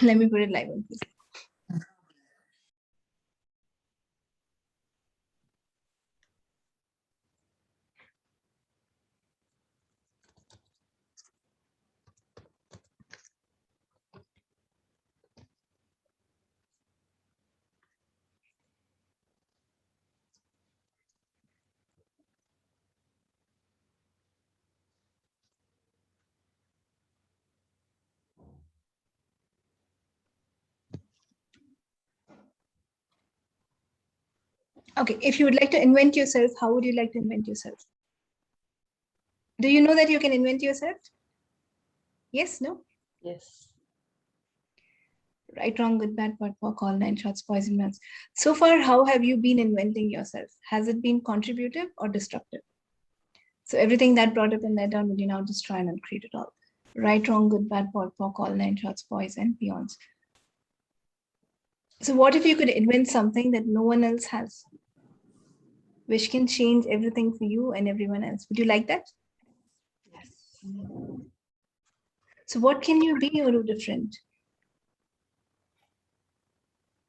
Let me put it live on, please. Okay, if you would like to invent yourself, how would you like to invent yourself? Do you know that you can invent yourself? Yes, no? Yes. Right, wrong, good, bad, POD, POC, all 9 shots, poison melts. So far, how have you been inventing yourself? Has it been contributive or destructive? So everything that brought up and let down, will you now destroy and uncreate it all? Right, wrong, good, bad, POD, POC, all 9 shots, poison and beyonds. So what if you could invent something that no one else has, which can change everything for you and everyone else? Would you like that? Yes. So what can you be or do different?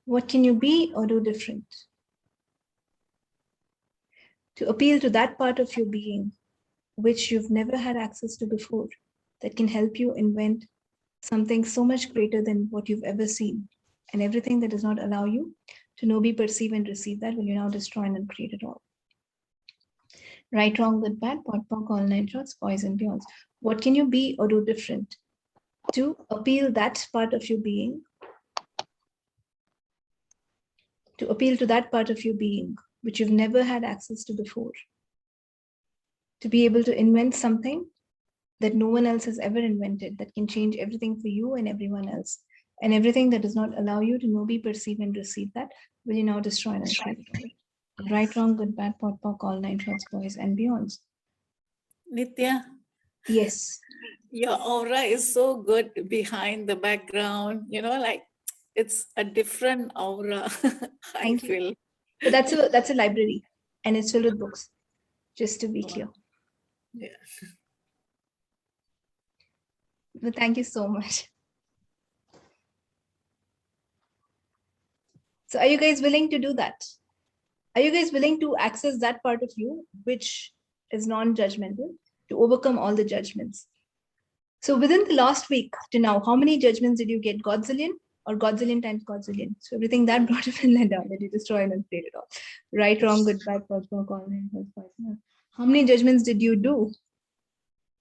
What can you be or do different? To appeal to that part of your being which you've never had access to before, that can help you invent something so much greater than what you've ever seen. And everything that does not allow you to know, be, perceive, and receive that, will you now destroy and uncreate it all? Right, wrong, good, bad, POD, POC, all 9 shots, poison, beyonds. What can you be or do different to appeal that part of your being, to appeal to that part of your being which you've never had access to before, to be able to invent something that no one else has ever invented, that can change everything for you and everyone else, and everything that does not allow you to know, be, perceive, and receive that, will you now destroy and uncreate it? Right, wrong, good, bad, POD, POC, all 9 shots, boys and beyonds. Nithya, Yes. your aura is so good behind the background, like it's a different aura. I Thank you. feel. But that's a library, and it's filled with books, just to be clear. Yeah. But thank you so much. So are you guys willing to do that? Are you guys willing to access that part of you which is non-judgmental, to overcome all the judgments? So within the last week to now, how many judgments did you get? Godzillion or Godzillion times Godzillion? So everything that brought up and let down, that you destroy and uncreate it all. Right, wrong, good, bad, POD, POC, all 9 shots, poison. How many judgments did you do?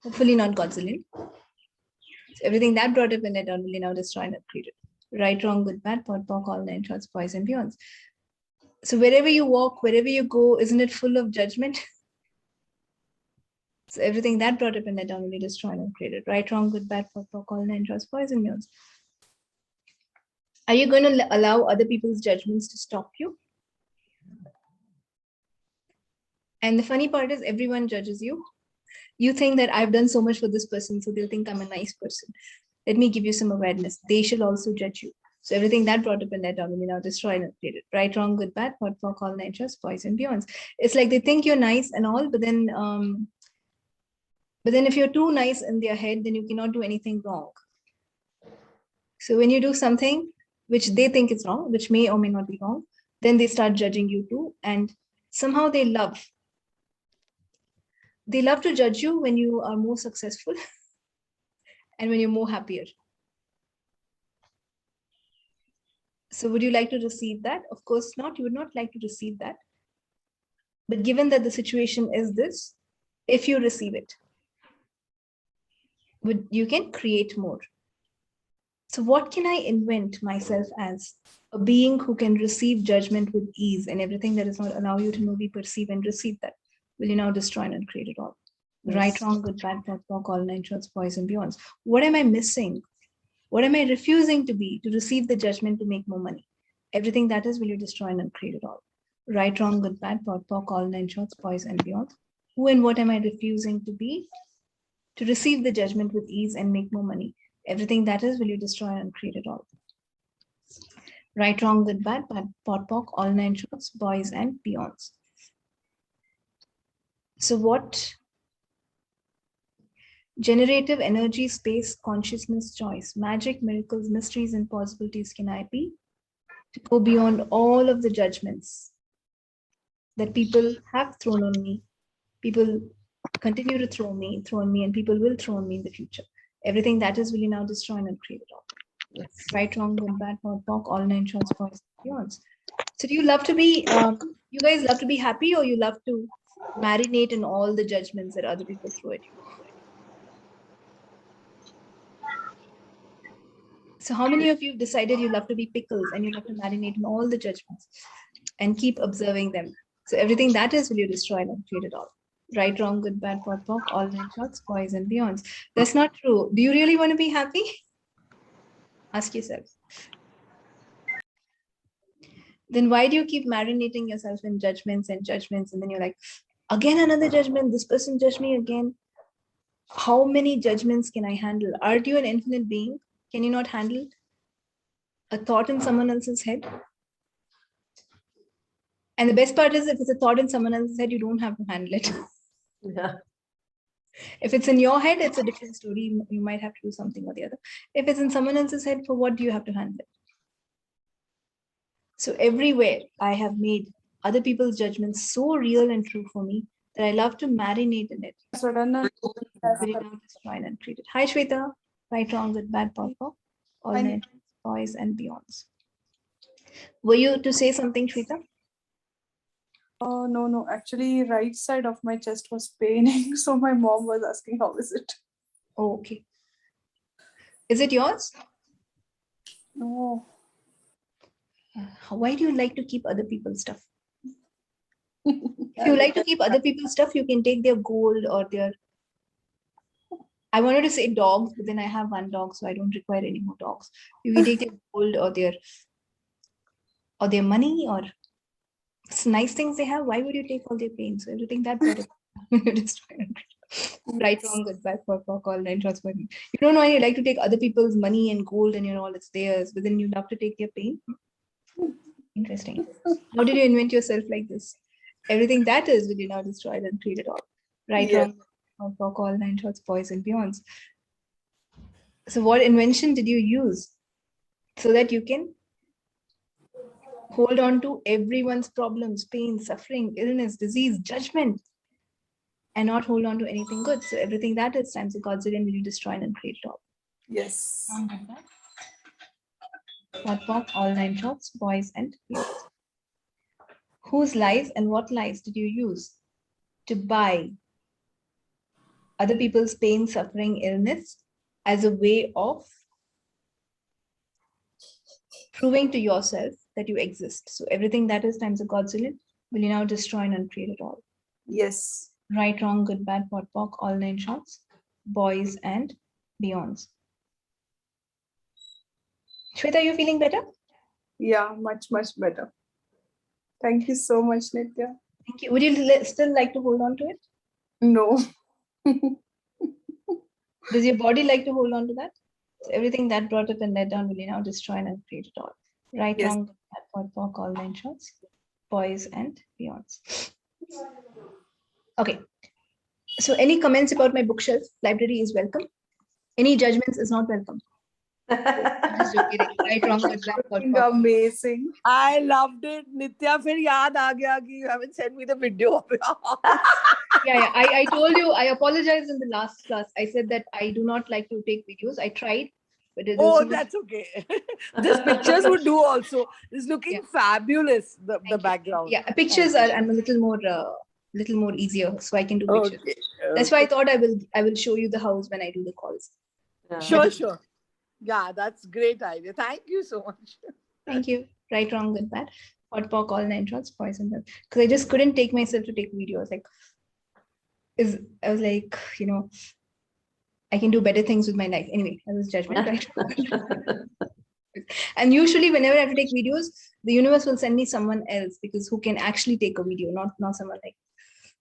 Hopefully not Godzillion. So everything that brought up and let down, will you now destroy and uncreate it? Right, wrong, good, bad, POD, POC, all 9 shots, poison, beyonds. So wherever you walk, wherever you go, isn't it full of judgment? So everything that brought up and let down, will you destroy and uncreate it? Right, wrong, good, bad, POD, POC, all 9 shots, poison, beyonds. Are you going to allow other people's judgments to stop you? And the funny part is everyone judges you. You think that I've done so much for this person, so they'll think I'm a nice person. Let me give you some awareness. They shall also judge you. So everything that brought up and let down, will you now destroy and uncreate it? Right, wrong, good, bad, POD, POC, all 9 shots, boys and beyonds. It's like they think you're nice and all, but then if you're too nice in their head, then you cannot do anything wrong. So when you do something which they think is wrong, which may or may not be wrong, then they start judging you too. And somehow they love to judge you when you are more successful and when you're more happier. So would you like to receive that? Of course not. You would not like to receive that. But given that the situation is this, if you receive it, you can create more. So what can I invent myself as? A being who can receive judgment with ease, and everything that does not allow you to know, be, perceive, and receive that, will you now destroy and create it all? Yes. Right, wrong, good, bad, POD, POC, all 9 shots, boys and beyonds. What am I missing? What am I refusing to be, to receive the judgment to make more money? Everything that is, will you destroy and create it all? Right, wrong, good, bad, POD, POC, all 9 shots, boys and beyond. Who and what am I refusing to be, to receive the judgment with ease and make more money? Everything that is, will you destroy and create it all? Right, wrong, good, bad, POD, POC, all 9 shots, boys and beyonds. So what Generative energy, space, consciousness, choice, magic, miracles, mysteries, and possibilities can I be to go beyond all of the judgments that people have thrown on me. People continue to throw on me, and people will throw on me in the future. Everything that is will you now destroy and create it all. Yes. Right, wrong, good, bad, POC, all nine shorts, points, beyonds. So do you love to be, you guys love to be happy, or you love to marinate in all the judgments that other people throw at you? So how many of you have decided you love to be pickles and you love to marinate in all the judgments and keep observing them? So everything that is will you destroy and create it all. Right, wrong, good, bad, POC, all nine shorts, boys and beyonds. That's not true. Do you really want to be happy? Ask yourself. Then why do you keep marinating yourself in judgments, and then you're like, again another judgment, this person judged me again. How many judgments can I handle? Aren't you an infinite being? Can you not handle a thought in someone else's head? And the best part is, if it's a thought in someone else's head, you don't have to handle it. Yeah. If it's in your head, it's a different story. You might have to do something or the other. If it's in someone else's head, for what do you have to handle it? So everywhere I have made other people's judgments so real and true for me that I love to marinate in it. Very now destroy and treat it. Hi Shweta. Right, wrong, good, bad, POC, all night, boys and beyonds. Were you to say something, Shweta? No. Actually, right side of my chest was paining. So my mom was asking, how is it? Oh, okay. Is it yours? No. Why do you like to keep other people's stuff? If you like to keep other people's stuff, you can take their gold or their... I wanted to say dogs, but then I have one dog, so I don't require any more dogs. You can take their gold or their money or nice things they have. Why would you take all their pain? So everything that brought it. Destroy and right, wrong, good, bad, POC, all nine shorts. You don't know why you like to take other people's money and gold and all it's theirs, but then you love to take their pain. Interesting. How did you invent yourself like this? Everything that is will you now destroy and create it all. Right, Yes. wrong, POC, all nine shorts, boys and beyonds. So what invention did you use so that you can hold on to everyone's problems, pain, suffering, illness, disease, judgment, and not hold on to anything good? So everything that is times the Godzillion will you destroy and create it all. Yes. POC, all nine shorts, boys and beyonds. Whose lies and what lies did you use to buy other people's pain, suffering, illness as a way of proving to yourself that you exist? So everything that is times a Godzillion will you now destroy and uncreate it all. Yes. Right, wrong, good, bad, POC, all nine shorts, boys and beyonds. Shweta, are you feeling better? Yeah, much better. Thank you so much, Nithya. Thank you. Would you still like to hold on to it? No. Does your body like to hold on to that? So everything that brought up and let down will you now destroy and uncreate it all. Right, Yes. wrong, good, bad, POC, all nine shorts, boys and beyonds. Okay. So any comments about my bookshelf? Library is welcome. Any judgments is not welcome. I'm just joking. Right, wrong, good, bad, Looking POC. amazing. I loved it. Nithya, फिर याद आ गया कि you haven't sent me the video. Yeah. I told you, I apologized in the last class. I said that I do not like to take videos. I tried, but it Oh, was that's okay. This pictures would do also. It's looking Yeah. fabulous, the Thank you. background. Yeah, pictures are I'm a little more easier, so I can do pictures. Okay. That's why I thought I will show you the house when I do the calls. Sure. Yeah, that's great idea. Thank you so much. Thank you. Right, wrong, good, bad. POC, all nine shorts, boys and girls. Because I just couldn't take myself to take videos. I was like, I can do better things with my life. Anyway, that was judgment, right? And usually whenever I have to take videos, the universe will send me someone else, because who can actually take a video, not someone like.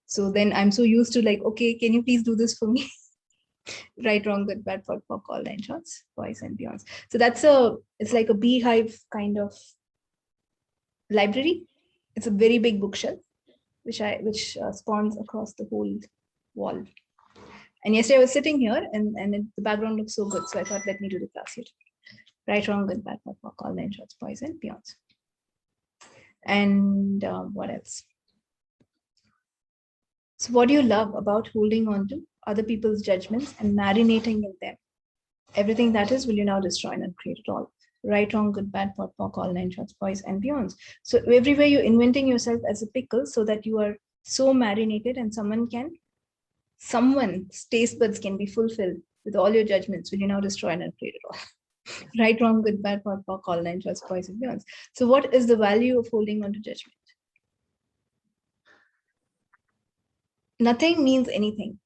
So then I'm so used to like, okay, can you please do this for me? Right, wrong, good, bad, POC, all nine shorts, boys and beyonds. So it's like a beehive kind of library. It's a very big bookshelf, which spawns across the whole wall. And yesterday I was sitting here and the background looks so good. So I thought, let me do the class here. Right, wrong, good, bad, POC, all 9 shorts, boys and beyonds. And what else? So what do you love about holding on to other people's judgments and marinating in them? Everything that is, will you now destroy and uncreate it all? Right, wrong, good, bad, POC, all 9 shorts, boys and beyonds. So everywhere you're inventing yourself as a pickle so that you are so marinated and someone's taste buds can be fulfilled with all your judgments. Will you now destroy and uncreate it all? Right, wrong, good, bad, POC, all 9 shorts, boys and beyonds. So what is the value of holding on to judgment? Nothing means anything.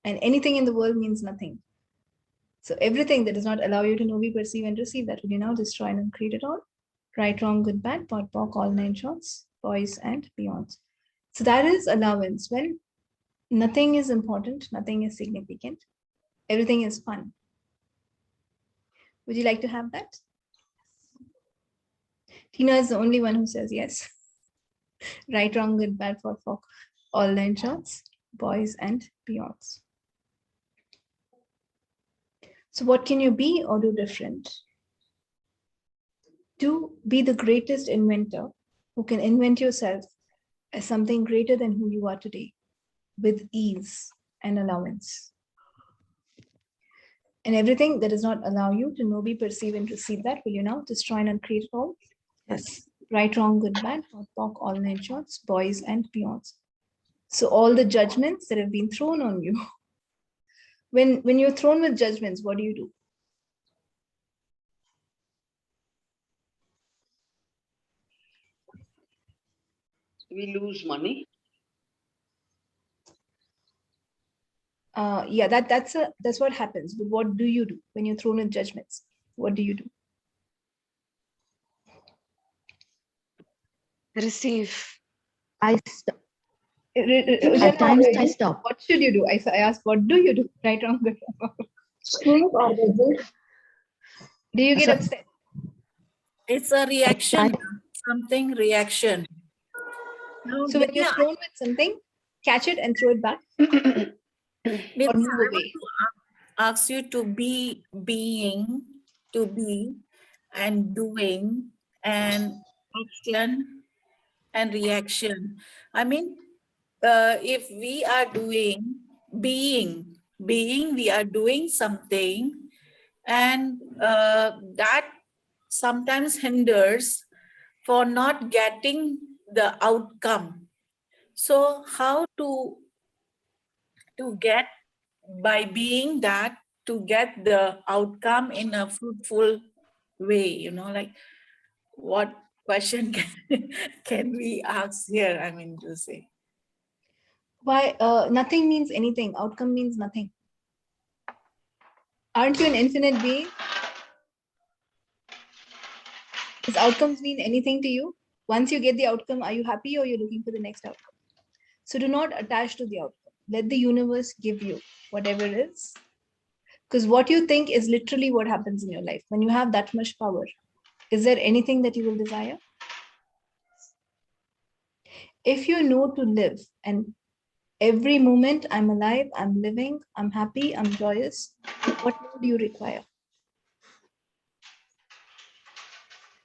And anything in the world means nothing. So everything that does not allow you to know, be, perceive, and receive, that will you now destroy and uncreate it all. Right, wrong, good, bad, POC, all 9 shorts, boys and beyonds. So that is allowance. When nothing is important, nothing is significant, everything is fun. Would you like to have that? Tina is the only one who says yes. Right, wrong, good, bad, POC, all 9 shorts, boys and beyonds. So what can you be or do different? To be the greatest inventor who can invent yourself as something greater than who you are today with ease and allowance. And everything that does not allow you to know, be, perceive, and receive, that will you now destroy and uncreate it all? Yes. Right, wrong, good, bad, POC, all 9 shorts, boys and beyonds. So all the judgments that have been thrown on you, when you're thrown with judgments, what do? We lose money. Yeah, that's what happens. But what do you do when you're thrown with judgments? What do you do? Receive. I stop. Ujjwala, At times I stop. what should you do? I asked, what do you do? Right, wrong, good. Shrink or resist. Do you get So- upset? It's a reaction, something reaction. Now, So when you're Nithya, thrown with something, catch it and throw it back. Nithya, or move I want away. to ask you to be being, to be, and doing, and action, and reaction. I mean, if we are doing, being, we are doing something, and that sometimes hinders for not getting the outcome. So how to get, by being that, to get the outcome in a fruitful way, like what question can we ask here? I mean to say. Why? Nothing means anything. Outcome means nothing. Aren't you an infinite being? Does outcomes mean anything to you? Once you get the outcome, are you happy or you're looking for the next outcome? So do not attach to the outcome. Let the universe give you whatever it is. Because what you think is literally what happens in your life. When you have that much power, is there anything that you will desire? If you know to live, and every moment I'm alive, I'm living, I'm happy, I'm joyous, what more do you require?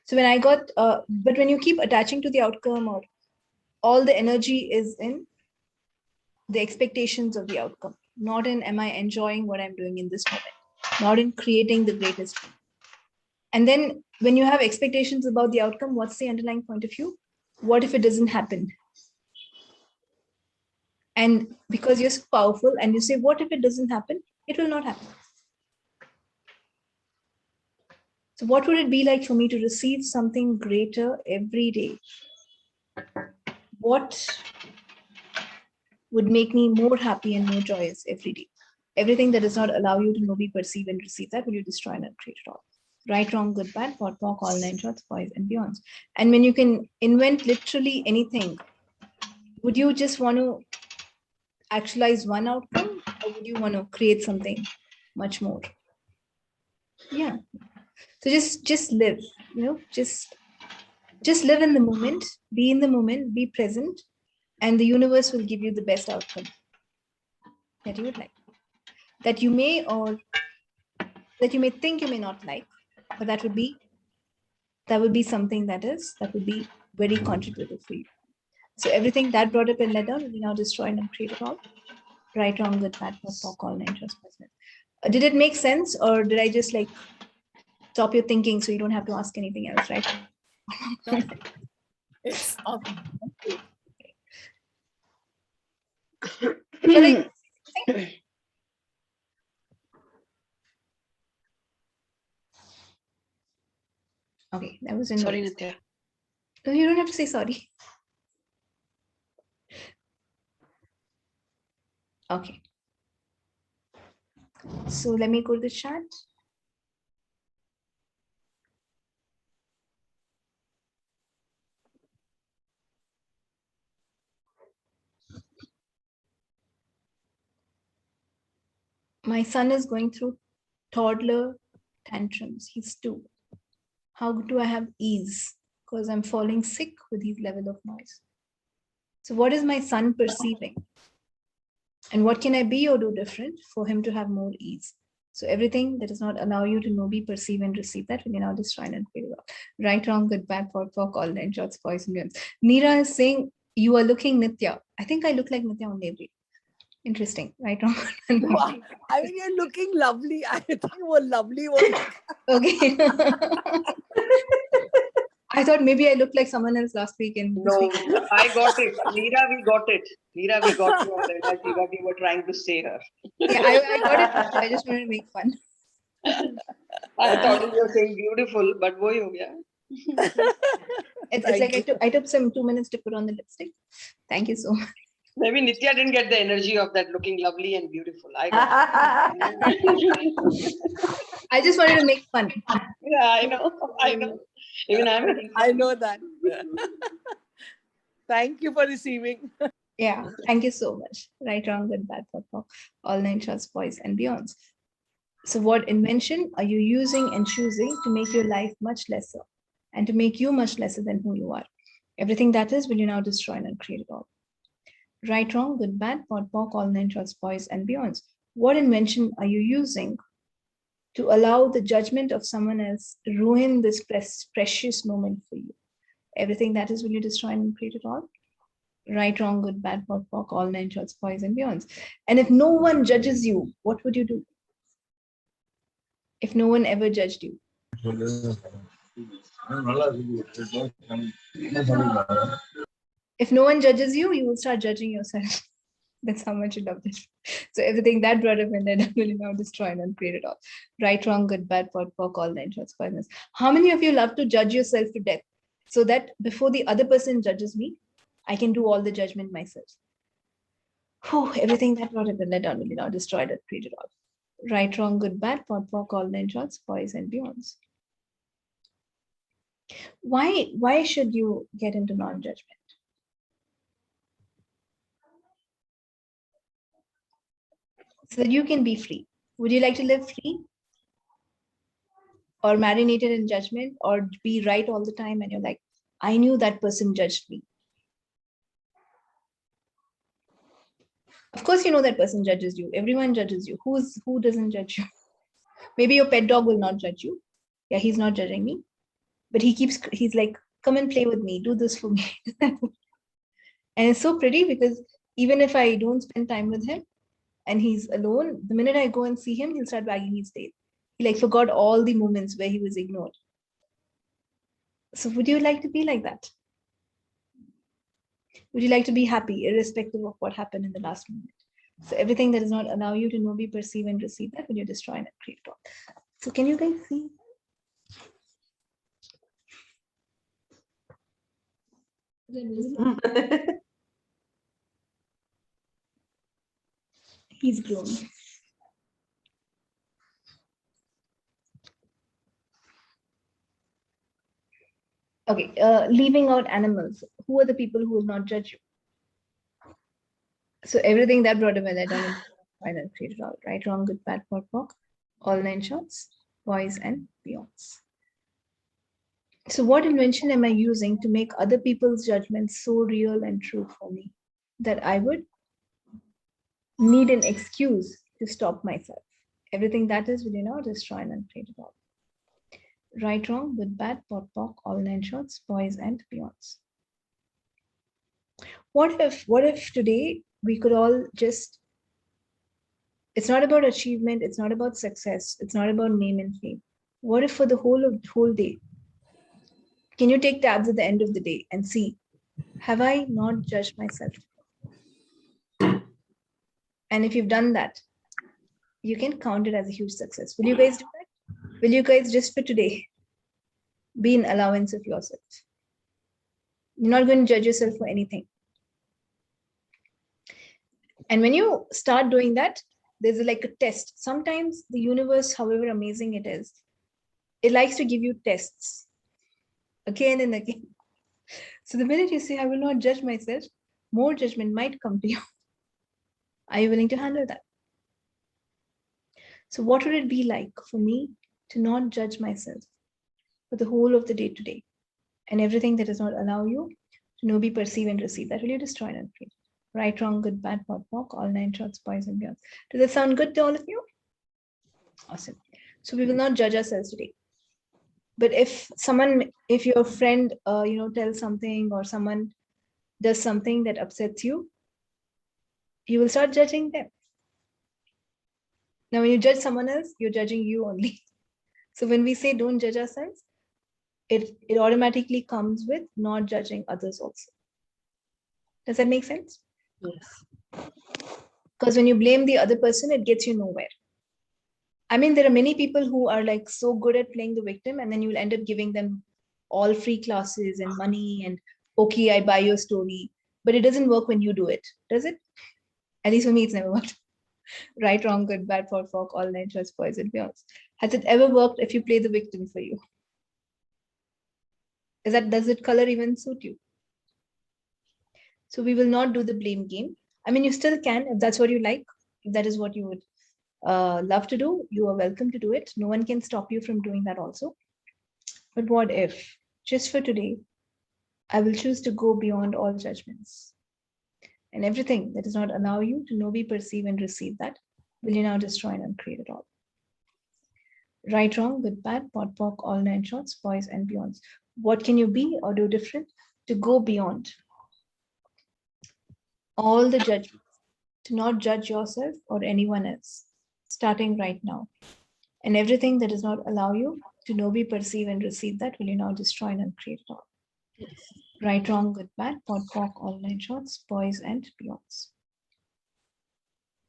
So when I got, but when you keep attaching to the outcome, or all the energy is in the expectations of the outcome, not in am I enjoying what I'm doing in this moment, not in creating the greatest. And then when you have expectations about the outcome, what's the underlying point of view? What if it doesn't happen? And because you're so powerful and you say, what if it doesn't happen? It will not happen. So what would it be like for me to receive something greater every day? What would make me more happy and more joyous every day? Everything that does not allow you to know, be, perceive, and receive, that will you destroy and create it all. Right, wrong, good, bad, POC, all 9 shorts, boys and beyonds. And when you can invent literally anything, would you just want to actualize one outcome, or would you want to create something much more? Yeah. So just live, just live in the moment, be in the moment, be present, and the universe will give you the best outcome that you would like. that you may think you may not like, but that would be something that would be very contributive for you. So everything that brought up and led down will be now destroyed and created all. Right, wrong, good, bad, POC, all nine transpersonal. Did it make sense, or did I just like stop your thinking so you don't have to ask anything else, right? No, it's awesome. Shall I- Okay, that was in Sorry, notes. Nithya. No, you don't have to say sorry. Okay. So let me go to the chat. My son is going through toddler tantrums. He's 2. How do I have ease? Because I'm falling sick with his level of noise. So what is my son perceiving? And what can I be or do different for him to have more ease? So everything that does not allow you to know, be, perceive, and receive that, will you now destroy and figure out. Right, wrong, good, bad, POC, all nine shots, poison, guns. Neera is saying, you are looking Nithya. I think I look like Nithya on every day. Interesting. Right, wrong. I mean, you're looking lovely. I think what lovely was. Okay. I thought maybe I looked like someone else last week and this No, week. I got it. Meera, we got it. Meera, we got your energy, what you were trying to say her. Yeah, I got it. I just wanted to make fun. I thought you were saying beautiful, but boy, ho gaya. It's like I took some 2 minutes to put on the lipstick. Thank you so much. Maybe Nithya didn't get the energy of that looking lovely and beautiful. I got it. I just wanted to make fun. Yeah, I know. I know. Even I'm making fun. I know that. Thank you for receiving. Yeah, thank you so much. Right, wrong, good, bad, POC, all nine shots, boys and beyonds. So what invention are you using and choosing to make your life much lesser and to make you much lesser than who you are? Everything that is, will you now destroy and create it all? Right, wrong, good, bad, POC, all nine shots, boys and beyonds. What invention are you using to allow the judgment of someone else ruin this precious moment for you? Everything that is, will you destroy and create it all? Right, wrong, good, bad, POC, all nine shots, boys and beyonds. And if no one judges you, what would you do? If no one ever judged you? If no one judges you, you will start judging yourself. That's how much you love this. So everything that brought up and then will now destroy and create it all. Right, wrong, good, bad, POC, all nine shots, poisonous. How many of you love to judge yourself to death so that before the other person judges me, I can do all the judgment myself? Whew, everything that brought up and let down will now destroy and create it all. Right, wrong, good, bad, POC, all nine shots, boys and beyonds. Why should you get into non-judgment? So that you can be free. Would you like to live free? Or marinated in judgment, or be right all the time and you're like, I knew that person judged me. Of course, you know that person judges you. Everyone judges you. Who doesn't judge you? Maybe your pet dog will not judge you. Yeah, he's not judging me. But he's like, come and play with me. Do this for me. And it's so pretty because even if I don't spend time with him and he's alone, the minute I go and see him, he'll start wagging his tail. He like forgot all the moments where he was ignored. So would you like to be like that? Would you like to be happy irrespective of what happened in the last moment? So everything that does not allow you to know, be, perceive, and receive that, will you destroy and create it all? So can you guys see? He's grown. Okay, leaving out animals. Who are the people who will not judge you? So everything that brought about that done and created all. Right, wrong, good, bad, POC, all nine shots, boys and beyonds. So what invention am I using to make other people's judgments so real and true for me that I would need an excuse to stop myself. Everything that is, will you now destroy and uncreate it all. Right, wrong, good, bad, pot, pock, all nine shorts, boys and beyonds. What if today we could all just, it's not about achievement, it's not about success, it's not about name and fame. What if for the whole day, can you take tabs at the end of the day and see, have I not judged myself? And if you've done that, you can count it as a huge success. Will you guys do that? Will you guys just for today be an allowance of yourself? You're not going to judge yourself for anything. And when you start doing that, there's like a test. Sometimes the universe, however amazing it is, it likes to give you tests again and again. So the minute you say, I will not judge myself, more judgment might come to you. Are you willing to handle that? So what would it be like for me to not judge myself for the whole of the day today, and everything that does not allow you to know, be, perceive, and receive that will you destroy and uncreate? Right, wrong, good, bad, pot, pock, all nine shorts, boys and beyond. Does that sound good to all of you? Awesome. So we will not judge ourselves today. But if your friend, tells something, or someone does something that upsets you, you will start judging them. Now, when you judge someone else, you're judging you only. So when we say don't judge ourselves, it automatically comes with not judging others also. Does that make sense? Yes. Because when you blame the other person, it gets you nowhere. I mean, there are many people who are like so good at playing the victim, and then you'll end up giving them all free classes and money and, okay, I buy your story. But it doesn't work when you do it, does it? At least for me, it's never worked. Right, wrong, good, bad, pot, pock, all nine shorts, boys and beyonds. Has it ever worked if you play the victim for you? Does it color even suit you? So we will not do the blame game. I mean, you still can, if that's what you like, if that is what you would love to do, you are welcome to do it. No one can stop you from doing that also. But what if, just for today, I will choose to go beyond all judgments, and everything that does not allow you to know, be, perceive, and receive that will you now destroy and uncreate it all. Right, wrong, good, bad, pot, pock, all nine shorts, boys and beyonds. What can you be or do different to go beyond all the judgments, to not judge yourself or anyone else, starting right now? And everything that does not allow you to know, be, perceive, and receive that will you now destroy and uncreate it all. Right, wrong, good, bad, pot, pock, all nine shorts, boys and beyonds.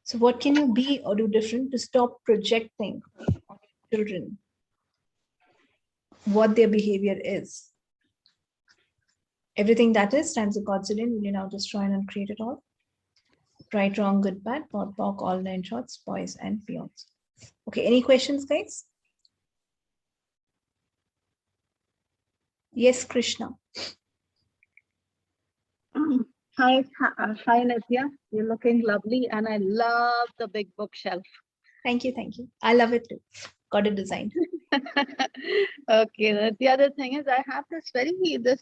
So what can you be or do different to stop projecting on children what their behavior is? Everything that is times the godzillion will you now destroy and uncreate it all. Right, wrong, good, bad, pot, pock, all nine shorts, boys and beyonds. Okay, any questions, guys? Yes, Krishna. Hi, Nithya. You're looking lovely, and I love the big bookshelf. Thank you, thank you. I love it too. Got it designed. Okay, the other thing is I have this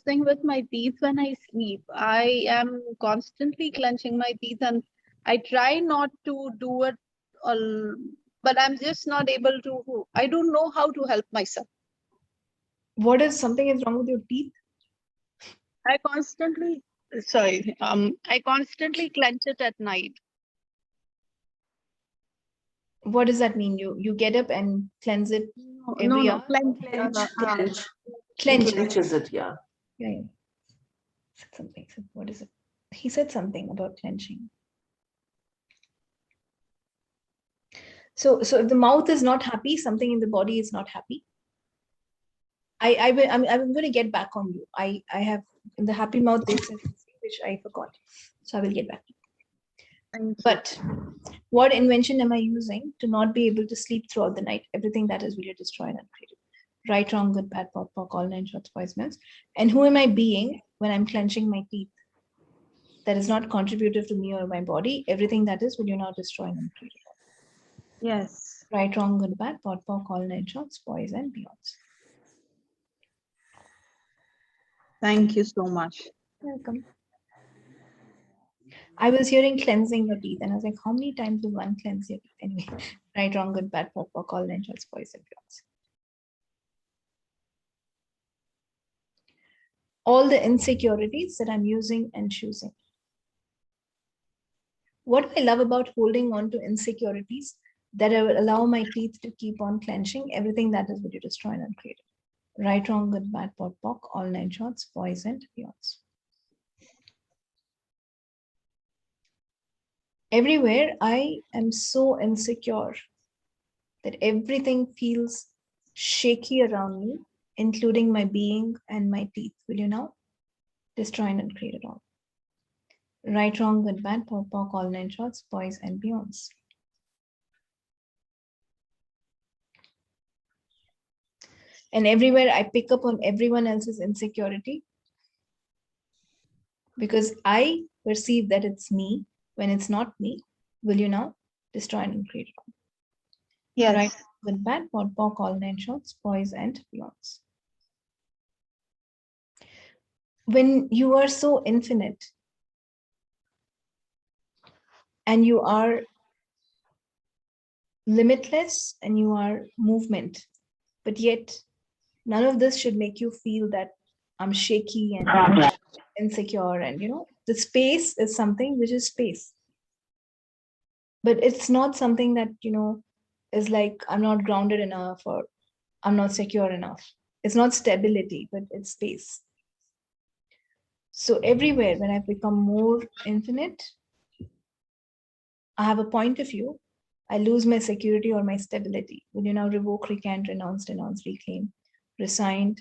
thing with my teeth when I sleep. I am constantly clenching my teeth, and I try not to do it, but I'm just not able to. I don't know how to help myself. What is something is wrong with your teeth? I constantly clench it at night. What does that mean? You get up and cleanse it every hour? Clench. Clench. Clenches it, yeah. Yeah. Said something. What is it? He said something about clenching. So if the mouth is not happy, something in the body is not happy. I'm going to get back on you. I have in the happy mouth which I forgot. So I will get back. But what invention am I using to not be able to sleep throughout the night? Everything that is will you destroy and uncreate it. Right, wrong, good, bad, pot, pock, all nine shorts, boys, men. And who am I being when I'm clenching my teeth? That is not contributive to me or my body. Everything that is will you now destroy and uncreate it. Yes. Right, wrong, good, bad, pot, pock, all nine shorts, boys and beyonds. Thank you so much. Welcome. I was hearing cleansing your teeth, and I was like, how many times will one cleanse your teeth? Anyway, right, wrong, good, bad, POC, all nine shots, boys and girls. All the insecurities that I'm using and choosing. What I love about holding on to insecurities that I will allow my teeth to keep on clenching, everything that is what you destroy and uncreate. Right, wrong, good, bad, POC, all nine shots, boys and beyonds. Everywhere I am so insecure that everything feels shaky around me, including my being and my teeth. Will you now destroy and uncreate it all? Right, wrong, good, bad, POC, all nine shots, boys and beyonds. And everywhere I pick up on everyone else's insecurity because I perceive that it's me when it's not me. Will you now destroy and uncreate it all? Yes. Right, good, bad, POC, all nine shots, boys and beyonds. When you are so infinite and you are limitless and you are movement, but yet none of this should make you feel that I'm shaky and insecure. And the space is something which is space, but it's not something that is like I'm not grounded enough or I'm not secure enough. It's not stability, but it's space. So everywhere when I become more infinite, I have a point of view, I lose my security or my stability. Will you now revoke, recant, renounce, denounce, reclaim, resigned,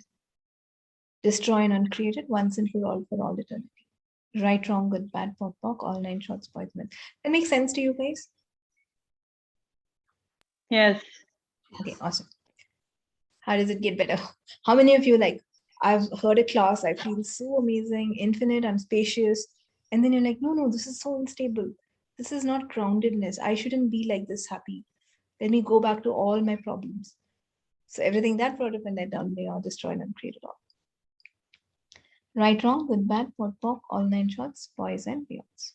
destroy and uncreate it once and for all eternity? Right, wrong, good, bad, POC, all nine shots, boys and men. That makes sense to you guys? Yes. Okay, awesome. How does it get better? How many of you I've heard a class, I feel so amazing, infinite, I'm spacious. And then you're like, no, this is so unstable. This is not groundedness. I shouldn't be like this happy. Let me go back to all my problems. So everything that brought up and that down, they are destroyed and created all. Right, wrong, good, bad, POC, all nine shots, boys and beyonds.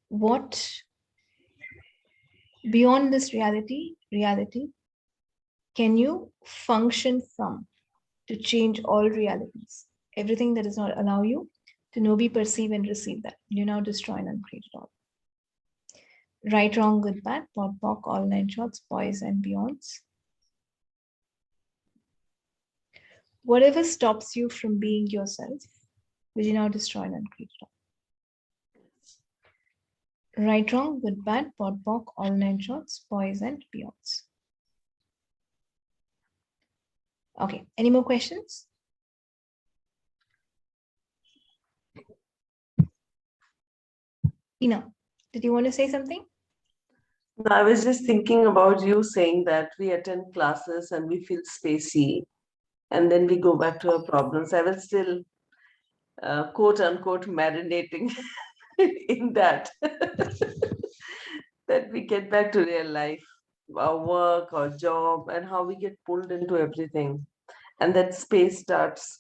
What beyond this reality can you function from to change all realities? Everything that does not allow you to know, be, perceive, and receive that. You now destroy and uncreate it all. Right, wrong, good, bad, POC, all nine shots, boys and beyonds. Whatever stops you from being yourself, will you now destroy and uncreate it all? Right, wrong, good, bad, POC, all nine shots, boys and beyonds. Okay, any more questions? Tina, did you want to say something? No, I was just thinking about you saying that we attend classes and we feel spacey and then we go back to our problems. I was still quote unquote marinating in that. That we get back to real life, our work, our job, and how we get pulled into everything. And that space starts,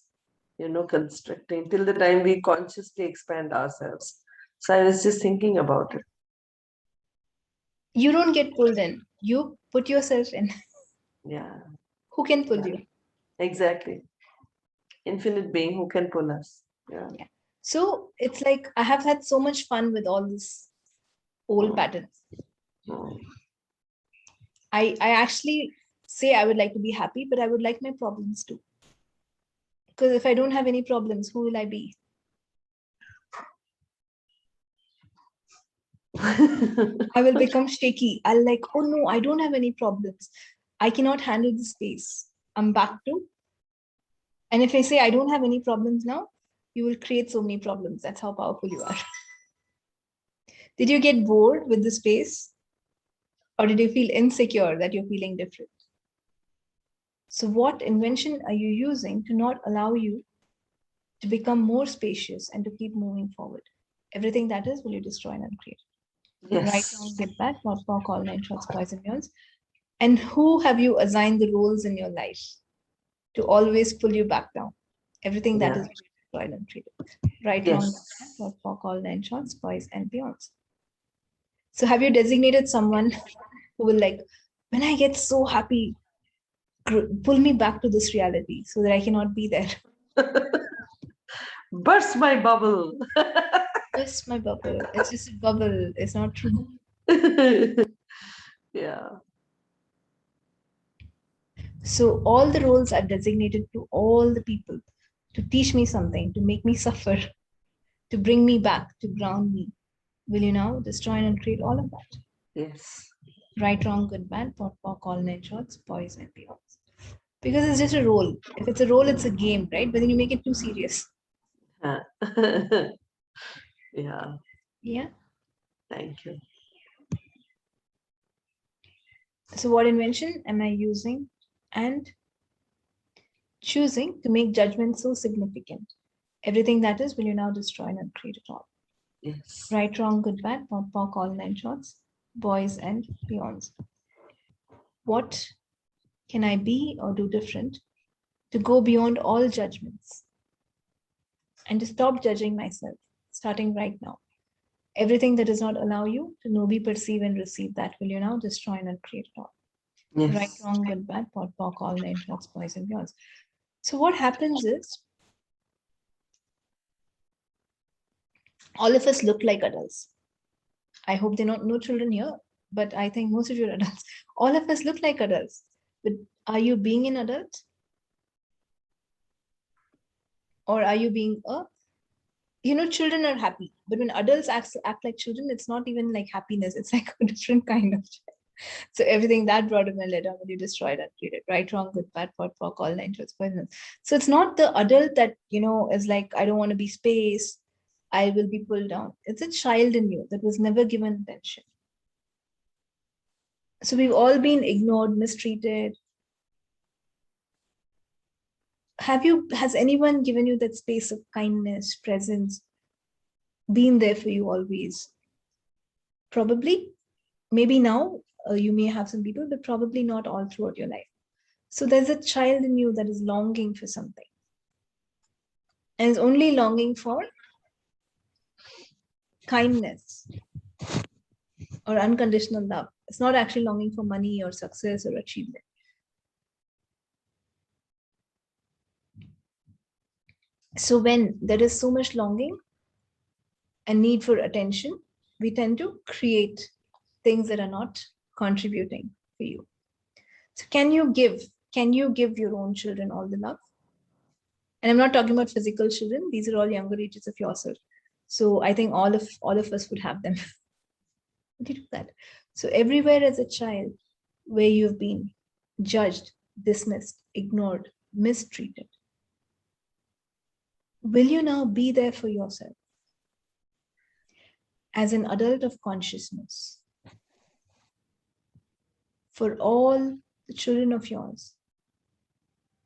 constricting till the time we consciously expand ourselves. So I was just thinking about it. You don't get pulled in. You put yourself in. Yeah, Who can pull you? exactly. Infinite being who can pull us. Yeah. So it's like I have had so much fun with all these old patterns. Mm. I actually say I would like to be happy, but I would like my problems too. Because if I don't have any problems, who will I be? I will become shaky. I'll like, oh no, I don't have any problems. I cannot handle the space. I'm back to. And if I say I don't have any problems now, you will create so many problems. That's how powerful you are. Did you get bored with the space? Or did you feel insecure that you're feeling different? So what invention are you using to not allow you to become more spacious and to keep moving forward? Everything that is, will you destroy and uncreate? Yes. Right, wrong, get back, POC, all nine shots, boys and girls. And who have you assigned the roles in your life to always pull you back down? Everything that Yeah. is destroyed and treated. Right, wrong, Yes. good, bad, for all nine shorts, boys and beyonds. So have you designated someone who will like, when I get so happy, pull me back to this reality so that I cannot be there? Burst my bubble. Just my bubble. It's just a bubble. It's not true. Yeah. So all the roles are designated to all the people to teach me something, to make me suffer, to bring me back, to ground me. Will you now destroy and create all of that? Yes. Right, wrong, good, bad, pot, pock, all nine shorts, boys and beyonds. Because it's just a role. If it's a role, it's a game, right? But then you make it too serious. Huh. Yeah. Yeah. Thank you. So what invention am I using and choosing to make judgment so significant? Everything that is, will you now destroy and create it all? Yes. Right, wrong, good, bad, pot, pock, all nine shorts, boys and beyonds. What can I be or do different to go beyond all judgments and to stop judging myself, starting right now? Everything that does not allow you to know, be, perceive, and receive, that will you now destroy and create it all. Yes. Right, wrong, good, bad, pot, pock, all nine shorts, boys and beyonds. So what happens is, all of us look like adults. I hope they're not no children here, but I think most of you are adults. All of us look like adults. But are you being an adult? Or are you being children are happy, but when adults act like children, it's not even like happiness. It's like a different kind of joy. So everything that brought him and led on, you destroyed and created. Right, wrong, good, bad, pot, pock, all nine shorts, poisonous. So it's not the adult that, is like, I don't want to be space. I will be pulled down. It's a child in you that was never given attention. So we've all been ignored, mistreated. Has anyone given you that space of kindness, presence, been there for you always? Probably. Maybe now you may have some people, but probably not all throughout your life. So there's a child in you that is longing for something. And is only longing for kindness or unconditional love. It's not actually longing for money or success or achievement. So when there is so much longing and need for attention, we tend to create things that are not contributing for you. So can you give your own children all the love? And I'm not talking about physical children. These are all younger ages of yourself. So I think all of us would have them. Would you do that? So everywhere as a child where you've been judged, dismissed, ignored, mistreated, will you now be there for yourself as an adult of consciousness for all the children of yours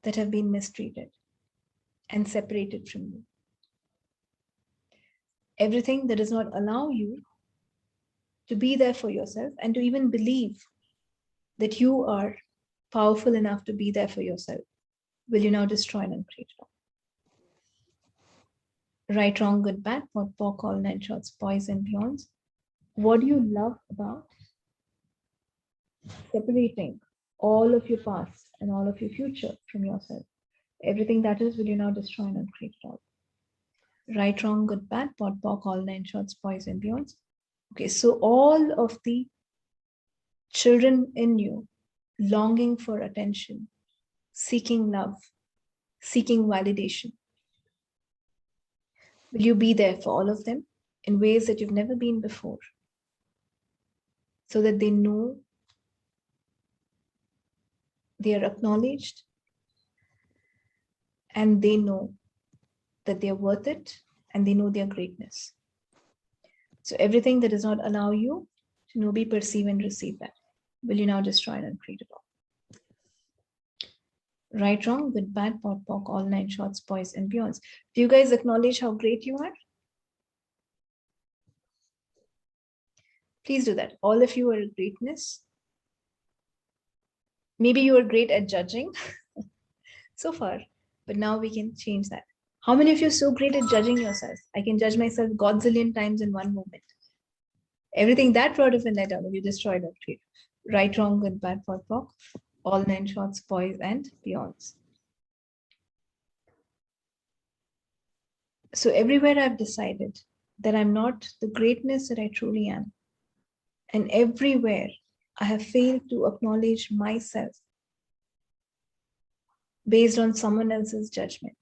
that have been mistreated and separated from you? Everything that does not allow you to be there for yourself and to even believe that you are powerful enough to be there for yourself, will you now destroy and create it all? Right, wrong, good, bad, pot, pock, all nine shorts, boys and beyonds. What do you love about separating all of your past and all of your future from yourself? Everything that is, will you now destroy and create it all? Right, wrong, good, bad, pot, pock, all nine shorts, boys and beyonds. Okay, so all of the children in you longing for attention, seeking love, seeking validation, will you be there for all of them in ways that you've never been before, so that they know they are acknowledged and they know that they are worth it and they know their greatness? So everything that does not allow you to know, be, perceive, and receive that, will you now destroy and create it all? Right, wrong, good, bad, pot, pock, all nine shorts, boys and beyonds. Do you guys acknowledge how great you are? Please do that. All of you are greatness. Maybe you are great at judging so far, but now we can change that. How many of you are so great at judging yourself? I can judge myself godzillion times in one moment. Everything that word of a letter, will you destroy that trait? Right, wrong, good, bad, POD, POC, all 9 shorts, boys, and beyonds. So everywhere I've decided that I'm not the greatness that I truly am. And everywhere I have failed to acknowledge myself based on someone else's judgment.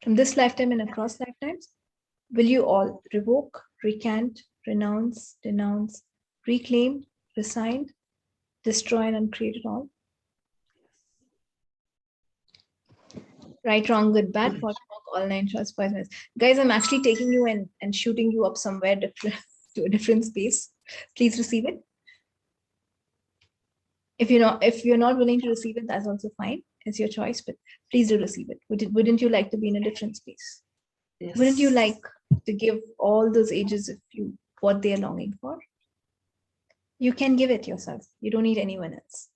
From this lifetime and across lifetimes, will you all revoke, recant, renounce, denounce, reclaim, resign, destroy, and uncreate it all? Right, wrong, good, bad, POD, POC, all 9 shots, boys, minutes. Guys, I'm actually taking you and shooting you up somewhere different to a different space. Please receive it. If you're not willing to receive it, that's also fine. It's your choice, but please do receive it. Wouldn't you like to be in a different space? Yes. Wouldn't you like to give all those ages of you what they are longing for? You can give it yourself. You don't need anyone else.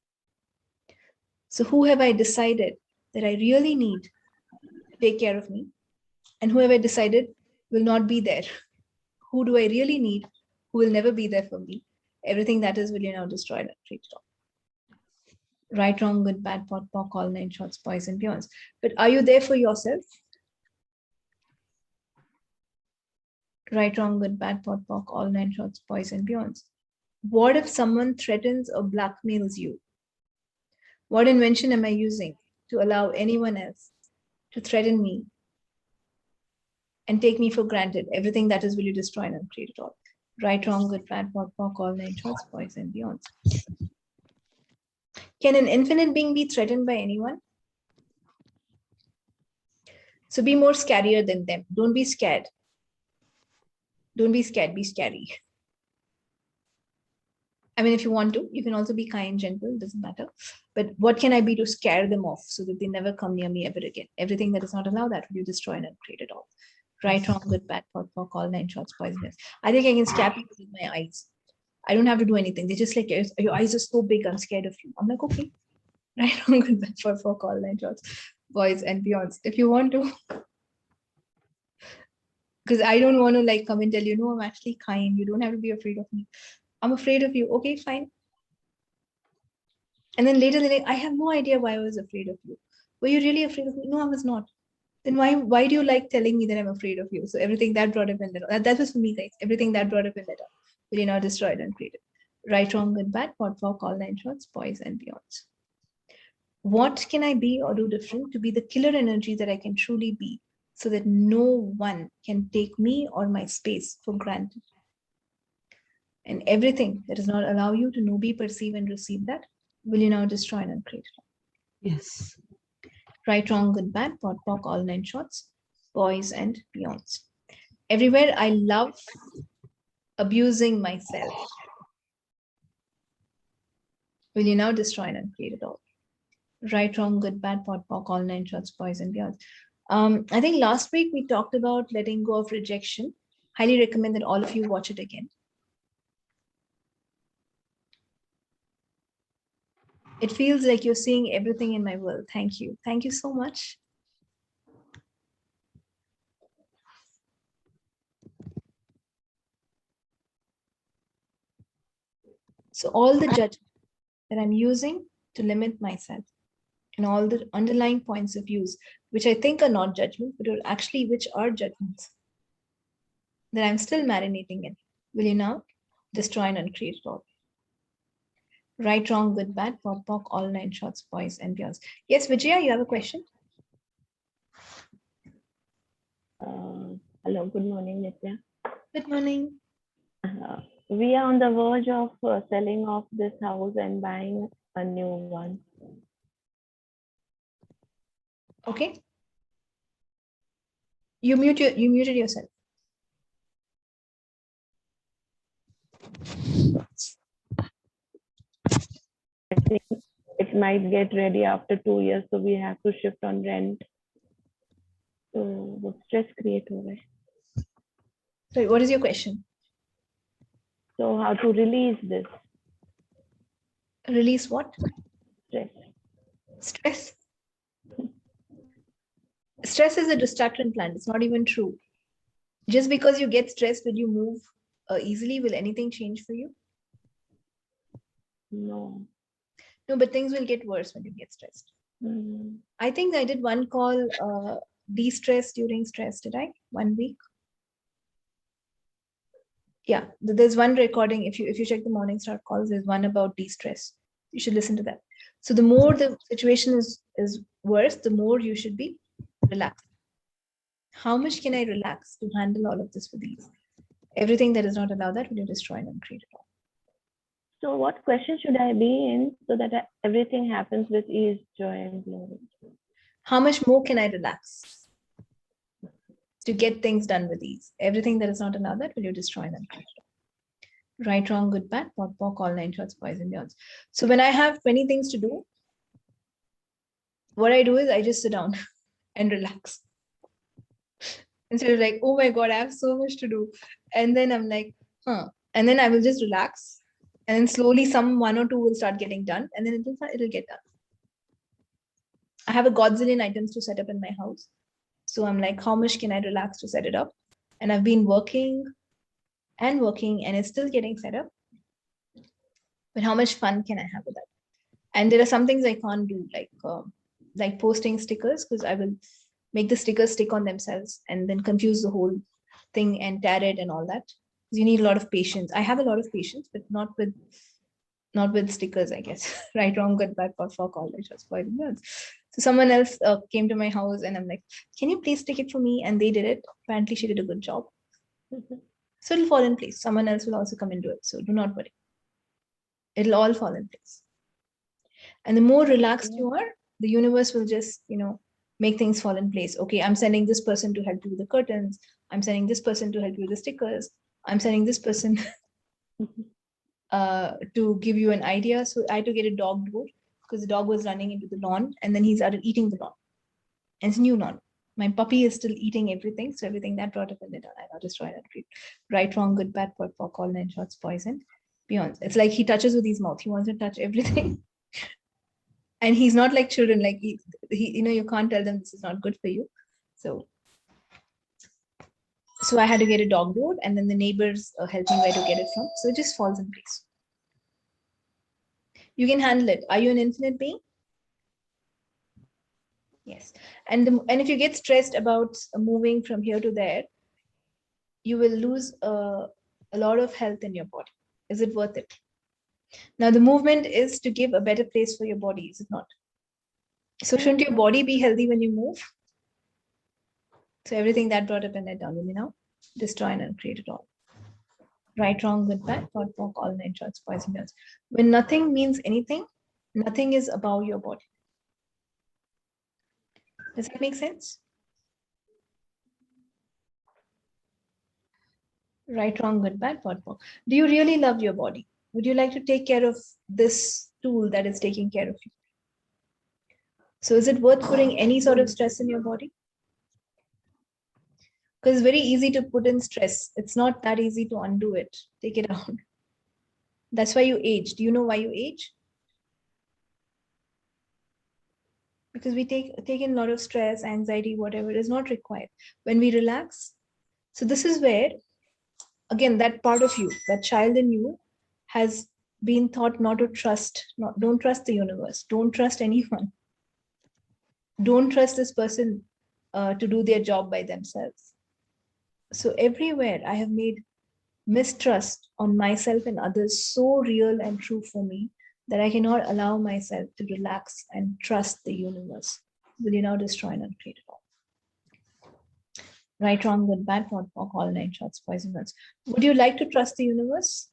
So who have I decided that I really need to take care of me? And who have I decided will not be there? Who do I really need who will never be there for me? Everything that is will you now destroy that treat it all. Right, wrong, good, bad, POD, POC, all 9 shots, boys, and beyonds. But are you there for yourself? Right, wrong, good, bad, POD, POC, all 9 shots, boys, and beyonds. What if someone threatens or blackmails you? What invention am I using to allow anyone else to threaten me and take me for granted? Everything that is will you destroy and uncreate it all. Right, wrong, good, bad, POD, POC, all 9 shots, boys, and beyonds. Can an infinite being be threatened by anyone? So be more scarier than them. Don't be scared. Don't be scared, be scary. I mean, if you want to, you can also be kind, gentle, doesn't matter. But what can I be to scare them off so that they never come near me ever again? Everything that does not allow that, will you destroy and uncreate it all. Right, wrong, good, bad, POD, POC, all 9 shots, poisonous. I think I can scare people with my eyes. I don't have to do anything. They're just like, your eyes are so big, I'm scared of you. I'm like, okay. Right, wrong, good, bad, POD, POC, all 9 shots, boys and beyonds. If you want to. Because I don't want to like come and tell you, no, I'm actually kind. You don't have to be afraid of me. I'm afraid of you. Okay, fine. And then later they're like, I have no idea why I was afraid of you. Were you really afraid of me? No, I was not. Then why do you like telling me that I'm afraid of you? So everything that brought up in letter. That was for me, guys. Everything that brought up in letter. Will you now destroy it and create it? Right, wrong, good, bad, POD, POC, all 9 shots, boys and beyonds. What can I be or do different to be the killer energy that I can truly be, so that no one can take me or my space for granted? And everything that does not allow you to know, be, perceive, and receive that, will you now destroy and uncreate it? Yes. Right, wrong, good, bad, POD, POC, all 9 shots, boys and beyonds. Everywhere I love abusing myself, will you now destroy and uncreate it all? Right, wrong, good, bad, POD, POC, all 9 shots, boys and beyonds. I think last week we talked about letting go of rejection. Highly recommend that all of you watch it again. It feels like you're seeing everything in my world. Thank you. Thank you so much. So all the judgment that I'm using to limit myself and all the underlying points of views, which I think are not judgments, but are actually which are judgments, that I'm still marinating in, will you now destroy and uncreate it all? Right, wrong, good, bad, POD, POC, all 9 shots, boys and beyonds. Yes, Vijaya, you have a question? Hello, good morning, Nithya. Good morning. We are on the verge of selling off this house and buying a new one. Okay. You muted yourself. I think it might get ready after 2 years, so we have to shift on rent. So वो stress create हो रहा है. Sorry, what is your question? So how to release this Release what? stress? Stress. Stress is a distractant plant. It's not even true. Just because you get stressed, will you move easily? Will anything change for you? No. No, but things will get worse when you get stressed. I think I did one call, de-stress during stress. Did I? 1 week? Yeah, there's one recording. If you check the Morning Star calls, there's one about de-stress. You should listen to that. So the more the situation is worse, the more you should be relaxed. How much can I relax to handle all of this with ease? Everything that does not allow that, will you destroy and uncreate it all? So what question should I be in so that everything happens with ease, joy, and glory? How much more can I relax to get things done with ease? Everything that does not allow that, will you destroy and uncreate it all? Right, wrong, good, bad, pot, pock, all 9 shots, boys and beyonds. So when I have 20 things to do, what I do is I just sit down and relax. Instead of like, oh my God, I have so much to do. And then I'm like, and then I will just relax. And then slowly some 1 or 2 will start getting done. And then it'll get done. I have a godzillion items to set up in my house. So I'm like, how much can I relax to set it up? And I've been working and it's still getting set up. But how much fun can I have with that? And there are some things I can't do, like posting stickers, because I will make the stickers stick on themselves and then confuse the whole thing and tear it and all that. You need a lot of patience. I have a lot of patience, but not with stickers, I guess. Right, wrong, good, bad, pot, fuck, all that just quite words. So someone else came to my house and I'm like, can you please stick it for me? And they did it. Apparently she did a good job. So it'll fall in place. Someone else will also come and do it. So do not worry. It'll all fall in place. And the more relaxed you are, the universe will just, make things fall in place. Okay, I'm sending this person to help you with the curtains. I'm sending this person to help you with the stickers. I'm sending this person to give you an idea. So I had to get a dog door because the dog was running into the lawn and then he started eating the lawn. And it's new lawn. My puppy is still eating everything. So everything that brought up in it, I destroy that. Right, wrong, good, bad, pot, pock, all 9 shots, poison, beyond. It's like he touches with his mouth. He wants to touch everything. And he's not like children, like he you can't tell them this is not good for you. So I had to get a dog door, and then the neighbors helped me where to get it from. So it just falls in place. You can handle it. Are you an infinite being? Yes. And if you get stressed about moving from here to there, you will lose a lot of health in your body. Is it worth it? Now, the movement is to give a better place for your body, is it not? So shouldn't your body be healthy when you move? So everything that brought up and let down, will you now destroy and uncreate it all? Right, wrong, good, bad, pot, pock, all 9 shots, poison girls. When nothing means anything, nothing is above your body. Does that make sense? Right, wrong, good, bad, pot, pock. Do you really love your body? Would you like to take care of this tool that is taking care of you? So is it worth putting any sort of stress in your body? Because it's very easy to put in stress. It's not that easy to undo it. Take it out. That's why you age. Do you know why you age? Because we take in a lot of stress, anxiety, whatever is not required. When we relax. So this is where, again, that part of you, that child in you has been taught not to trust. Don't trust the universe. Don't trust anyone. Don't trust this person to do their job by themselves. So everywhere I have made mistrust on myself and others so real and true for me that I cannot allow myself to relax and trust the universe. Will you now destroy and uncreate it all? Right, wrong, good, bad, pot, pock, all 9 shots, poison words. Would you like to trust the universe?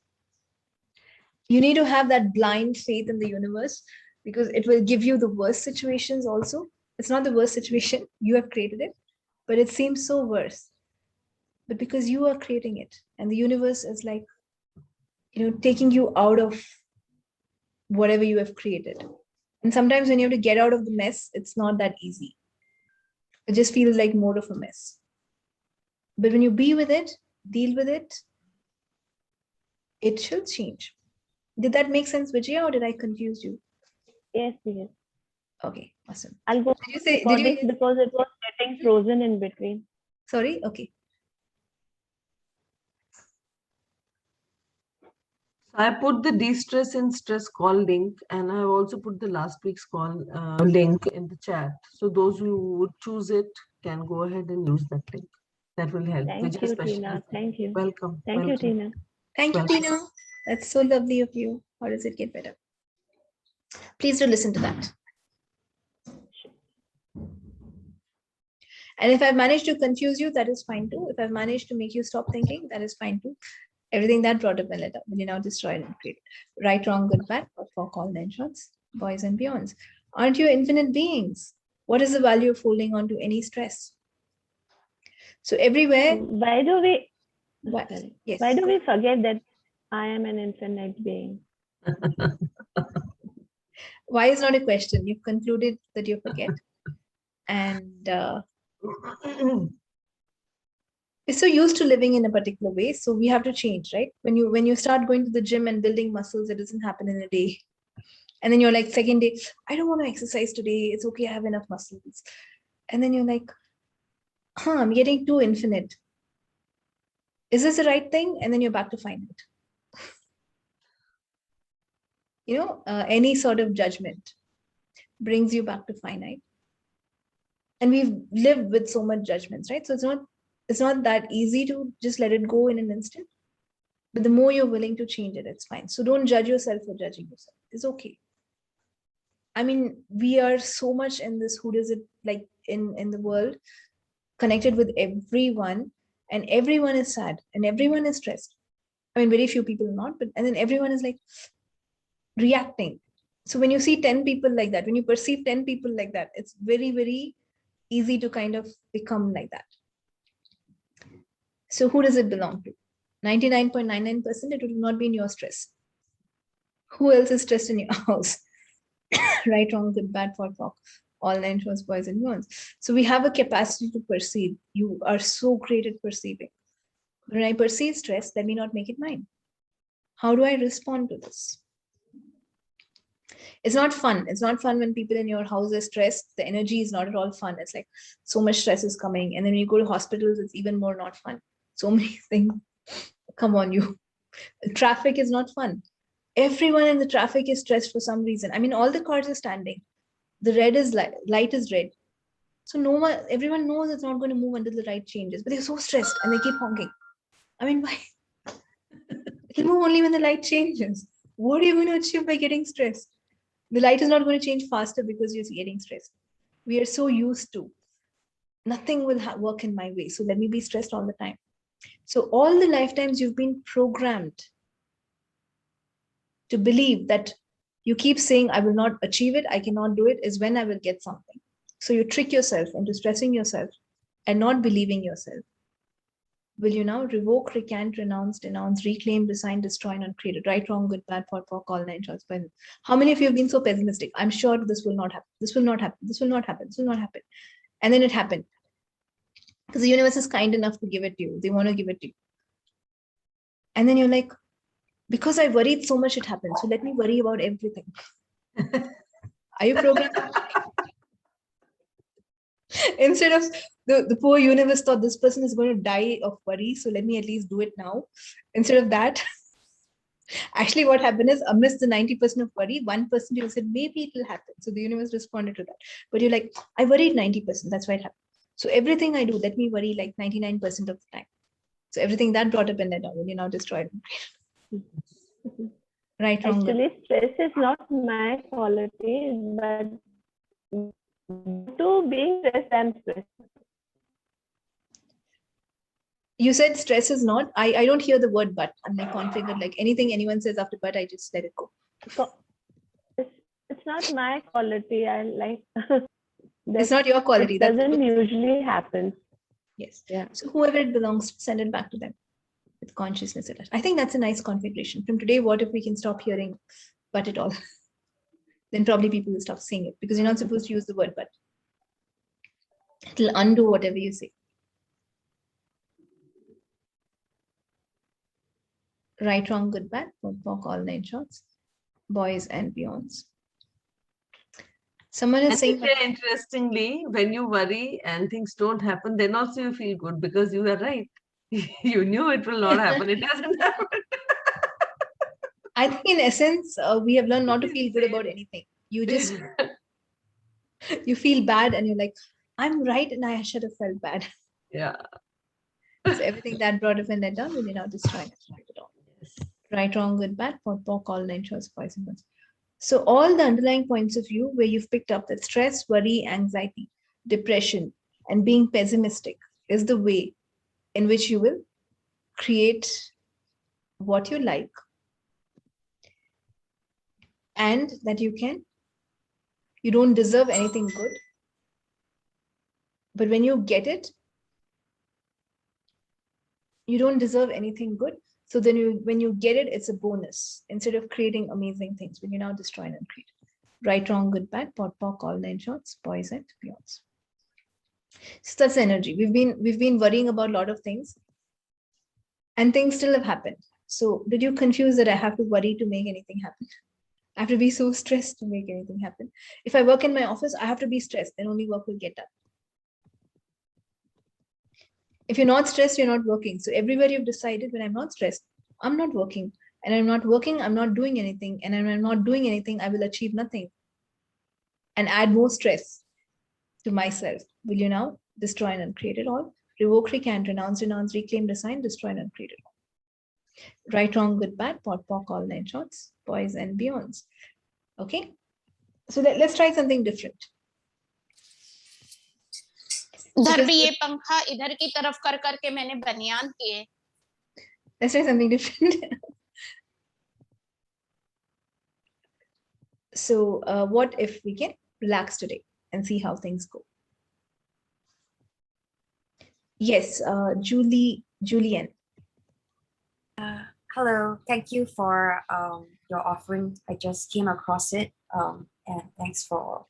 You need to have that blind faith in the universe because it will give you the worst situations also. It's not the worst situation, you have created it, but it seems so worse. But because you are creating it and the universe is like, taking you out of whatever you have created. And sometimes when you have to get out of the mess, it's not that easy. It just feels like more of a mess. But when you be with it, deal with it, it should change. Did that make sense, Vijaya, or did I confuse you? Yes, yes. Okay, awesome. I'll go Did you say, for did this you, because it was getting frozen in between. sorry? Okay. I put the de-stress and stress call link, and I have also put the last week's call link in the chat. So those who would choose it can go ahead and use that link. That will help. Thank Vijay you, especially. Tina. Thank you. Welcome. Thank you, welcome. Tina. Thank you, Welcome. Tina. That's so lovely of you. How does it get better? Please do listen to that. And if I've managed to confuse you, that is fine too. If I've managed to make you stop thinking, that is fine too. Everything that brought up and let up will you now destroy and create. Right, wrong, good, bad, or for all nine shots, boys and beyonds. Aren't you infinite beings? What is the value of holding on to any stress? So everywhere, Why do we what? sorry. Yes. Why do we forget that I am an infinite being? Why is not a question. You've concluded that you forget. And we're so used to living in a particular way, so we have to change, right? When you start going to the gym and building muscles, it doesn't happen in a day. And then you're like, second day, I don't want to exercise today. It's okay, I have enough muscles. And then you're like, I'm getting too infinite. Is this the right thing? And then you're back to finite. Any sort of judgment brings you back to finite. And we've lived with so much judgments, right? So it's not that easy to just let it go in an instant. But the more you're willing to change it, it's fine. So don't judge yourself for judging yourself. It's okay. I mean, we are so much in this, who does it, like in the world, connected with everyone, and everyone is sad and everyone is stressed. I mean, very few people are not, and then everyone is like reacting. So when you see 10 people like that, when you perceive 10 people like that, it's very, very easy to kind of become like that. So who does it belong to? 99.99%, it will not be in your stress. Who else is stressed in your house? Right, wrong, good, bad, for talk, all nine shows, boys and girls. So we have a capacity to perceive. You are so great at perceiving. When I perceive stress, let me not make it mine. How do I respond to this? It's not fun. It's not fun when people in your house are stressed. The energy is not at all fun. It's like so much stress is coming. And then when you go to hospitals, it's even more not fun. So many things come on you. Traffic is not fun. Everyone in the traffic is stressed for some reason. I mean, all the cars are standing. The red is light is red. So everyone knows it's not going to move until the light changes, but they're so stressed and they keep honking. I mean, why? It'll move only when the light changes. What are you going to achieve by getting stressed? The light is not going to change faster because you're getting stressed. We are so used to nothing will work in my way. So let me be stressed all the time. So all the lifetimes you've been programmed to believe that you keep saying, I will not achieve it, I cannot do it, is when I will get something. So you trick yourself into stressing yourself and not believing yourself. Will you now revoke, recant, renounce, denounce, reclaim, resign, destroy, and uncreate it? Right, wrong, good, bad, for all nine shots. How many of you have been so pessimistic? I'm sure this will not happen. This will not happen. This will not happen. This will not happen. And then it happened. Because the universe is kind enough to give it to you. They want to give it to you. And then you're like, because I worried so much, it happened. So let me worry about everything. Are you programmed? Instead of the poor universe thought this person is going to die of worry, so let me at least do it now. Instead of that, actually what happened is, amidst the 90% of worry, 1% you said maybe it will happen. So the universe responded to that. But you're like, I worried 90%, that's why it happened. So everything I do, let me worry like 99% of the time. So everything that brought up in that down, you now destroyed. Right, wrong. Actually, stress is not my quality, but to being stressed, I'm stressed. You said stress is not. I don't hear the word but. I'm like configured, like anything anyone says after but, I just let it go. It's not my quality. I like. It's not your quality. It doesn't usually happen. Yes. Yeah. So whoever it belongs to, send it back to them with consciousness. I think that's a nice configuration. From today, what if we can stop hearing but it all? Then probably people will stop saying it, because you're not supposed to use the word but. It'll undo whatever you say. Right, wrong, good, bad, for all nine shots, boys and beyonds. Someone is And saying, Nithya, interestingly, when you worry and things don't happen, then also you feel good because you are right. You knew it will not happen. It hasn't happened. I think in essence, we have learned not to feel good about anything. You just, you feel bad and you're like, I'm right and I should have felt bad. Yeah. So everything that brought up and let down, will you now destroy it all? Right, wrong, good, bad, POC, all 9 choice, poison ones. So all the underlying points of view where you've picked up that stress, worry, anxiety, depression, and being pessimistic is the way in which you will create what you like, and that you don't deserve anything good. But when you get it, you don't deserve anything good. So then when you get it, it's a bonus instead of creating amazing things. When you now destroy and uncreate. Right, wrong, good, bad, POC, all 9 shots, boys and beyonds. So that's energy. We've been worrying about a lot of things, and things still have happened. So did you confuse that I have to worry to make anything happen? I have to be so stressed to make anything happen. If I work in my office, I have to be stressed, then only work will get done. If you're not stressed, you're not working. So everywhere you've decided, when I'm not stressed, I'm not working. And I'm not working, I'm not doing anything. And when I'm not doing anything, I will achieve nothing. And add more stress to myself. Will you now destroy and uncreate it all? Revoke, recant, renounce, reclaim, resign, destroy and uncreate it all. Right, wrong, good, bad, POC, all 9 shots, boys and beyonds. Okay. So let's try something different. इधर भी ये पंखा इधर की तरफ कर करके मैंने बनियान किए. Let's try something different. So what if we can relax today and see how things go? Yes, Julian. Hello, thank you for your offering. I just came across it, and thanks for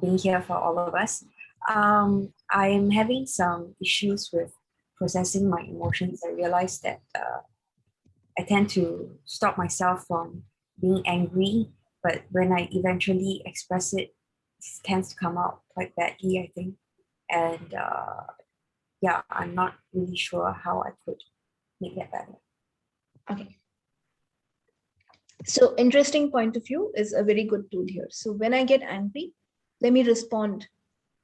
being here for all of us. I am having some issues with processing my emotions. I realized that I tend to stop myself from being angry, but when I eventually express it, it tends to come out quite badly, I think. And yeah, I'm not really sure how I could make that better. Okay. So interesting point of view is a very good tool here. So when I get angry, let me respond.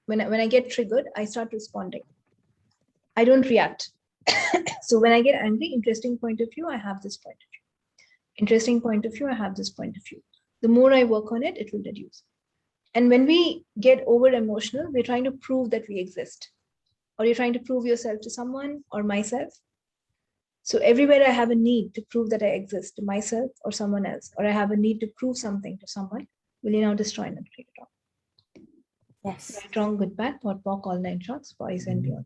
When I get triggered, I start responding. I don't react. So when I get angry, interesting point of view, I have this point of view. Interesting point of view, I have this point of view. The more I work on it, it will reduce. And when we get over emotional, we're trying to prove that we exist. Or you're trying to prove yourself to someone or myself. So everywhere I have a need to prove that I exist to myself or someone else, or I have a need to prove something to someone, will you now destroy and uncreate it all? Yes. Right, wrong, good, bad, POC, all 9 shots, boys and beyond.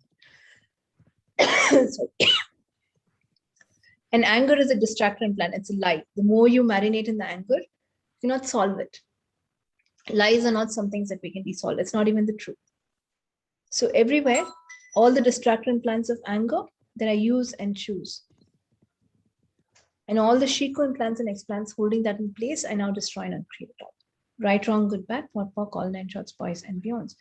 And anger is a distractor implant. It's a lie. The more you marinate in the anger, you cannot solve it. Lies are not some things that we can be solved. It's not even the truth. So everywhere, all the distractor implants of anger that I use and choose, and all the Shiko implants and explants holding that in place, I now destroy and uncreate it all. Right, wrong, good, bad, POC, all 9 shots, boys and beyonds.